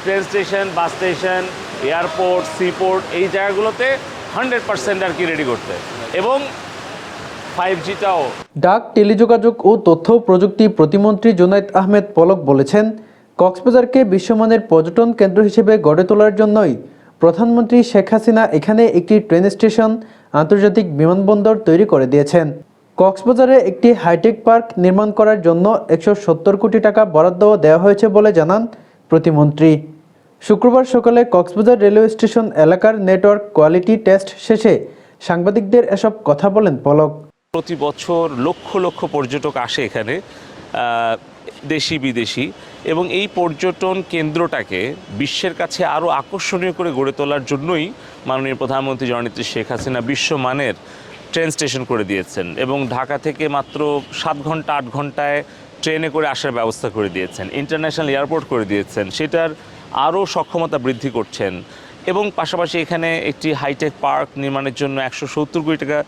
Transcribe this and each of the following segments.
Train station, bus station, airport, seaport এই জায়গাগুলোতে 100% আর কি রেডি করতে, এবং 5Gটাও। ডাক, টেলিযোগাযোগ ও তথ্য প্রযুক্তি প্রতিমন্ত্রী জুনায়েদ আহমেদ পলক বলেছেন, কক্সবাজারকে বিশ্বমানের পর্যটন কেন্দ্র হিসেবে গড়ে তোলার জন্যই প্রধানমন্ত্রী শেখ হাসিনা এখানে একটি ট্রেন স্টেশন, আন্তর্জাতিক বিমানবন্দর তৈরি করে দিয়েছেন। কক্সবাজারে একটি হাইটেক পার্ক নির্মাণ করার জন্য 170 কোটি টাকা বরাদ্দ দেওয়া হয়েছে বলে জানান প্রতিমন্ত্রী। শুক্রবার সকালে কক্সবাজার রেলওয়ে স্টেশন এলাকার নেটওয়ার্ক কোয়ালিটি টেস্ট শেষে সাংবাদিকদের এসব কথা বলেন পলক। প্রতি বছর লক্ষ লক্ষ পর্যটক আসে এখানে, দেশি বিদেশি, এবং এই পর্যটন কেন্দ্রটাকে বিশ্বের কাছে আরও আকর্ষণীয় করে গড়ে তোলার জন্যই মাননীয় প্রধানমন্ত্রী জননেত্রী শেখ হাসিনা বিশ্বমানের ট্রেন স্টেশন করে দিয়েছেন, এবং ঢাকা থেকে মাত্র 7 ঘন্টা 8 ঘন্টায় ট্রেনে করে আসার ব্যবস্থা করে দিয়েছেন, ইন্টারন্যাশনাল এয়ারপোর্ট করে দিয়েছেন, সেটার আরও সক্ষমতা বৃদ্ধি করছেন, এবং পাশাপাশি এখানে একটি হাইটেক পার্ক নির্মাণের জন্য 170 কোটি টাকা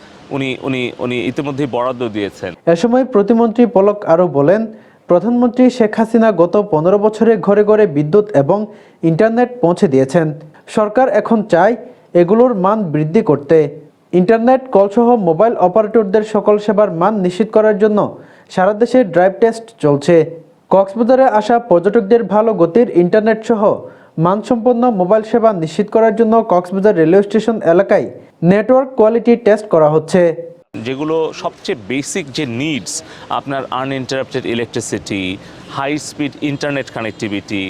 উনি ইতিমধ্যেই বরাদ্দ দিয়েছেন। এ সময় প্রতিমন্ত্রী পলক আরও বলেন, প্রধানমন্ত্রী শেখ হাসিনা গত 15 বছরে ঘরে ঘরে বিদ্যুৎ এবং ইন্টারনেট পৌঁছে দিয়েছেন। সরকার এখন চায় এগুলোর মান বৃদ্ধি করতে। ইন্টারনেট কলসহ মোবাইল অপারেটরদের সকল সেবার মান নিশ্চিত করার জন্য সারা দেশে ড্রাইভ টেস্ট চলছে। কক্সবাজারে আসা পর্যটকদের ভালো গতির ইন্টারনেট সহ মানসম্পন্ন মোবাইল সেবা নিশ্চিত করার জন্য কক্সবাজার রেলওয়ে স্টেশন এলাকায় নেটওয়ার্ক কোয়ালিটি টেস্ট করা হচ্ছে। যেগুলো সবচেয়ে বেসিক যে নিডস, আপনার uninterrupted electricity, high speed internet connectivity,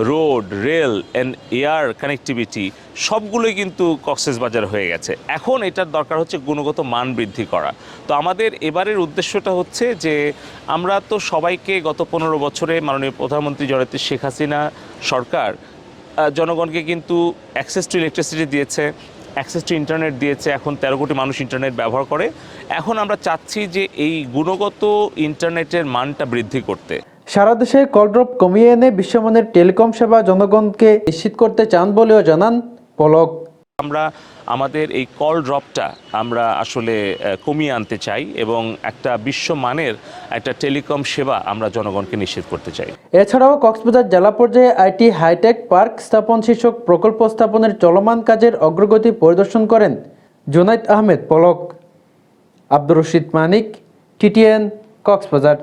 road, rail and air connectivity, সবগুলোই কিন্তু কক্সবাজার হয়ে গেছে। এখন এটার দরকার হচ্ছে গুণগত মান বৃদ্ধি করা। তো আমাদের এবারের উদ্দেশ্যটা হচ্ছে যে আমরা তো সবাইকে গত 15 বছরে মাননীয় প্রধানমন্ত্রী জননেত্রী শেখ হাসিনা সরকার জনগণকে কিন্তু অ্যাক্সেস টু ইলেকট্রিসিটি দিয়েছে, অ্যাক্সেস টু ইন্টারনেট দিয়েছে, এখন 13 কোটি মানুষ ইন্টারনেট ব্যবহার করে। এখন আমরা চাচ্ছি যে এই গুণগত ইন্টারনেটের মানটা বৃদ্ধি করতে। সারা দেশে কল ড্রপ কমিয়ে এনে বিশ্বমানের টেলিকম সেবা জনগণকে নিশ্চিত করতে চান বলেও জানান পলক। আমরা আমাদের এই কল ড্রপটা আমরা আসলে কমিয়ে আনতে চাই, এবং একটা বিশ্বমানের একটা টেলিকম সেবা আমরা জনগণকে নিশ্চিত করতে চাই। এছাড়াও কক্সবাজার জেলা পর্যায়ে আইটি হাইটেক পার্ক স্থাপন শীর্ষক প্রকল্প স্থাপনের চলমান কাজের অগ্রগতি পরিদর্শন করেন জুনায়েদ আহমেদ পলক। আব্দুর রশিদ মানিক, টিটিএন, কক্সবাজার।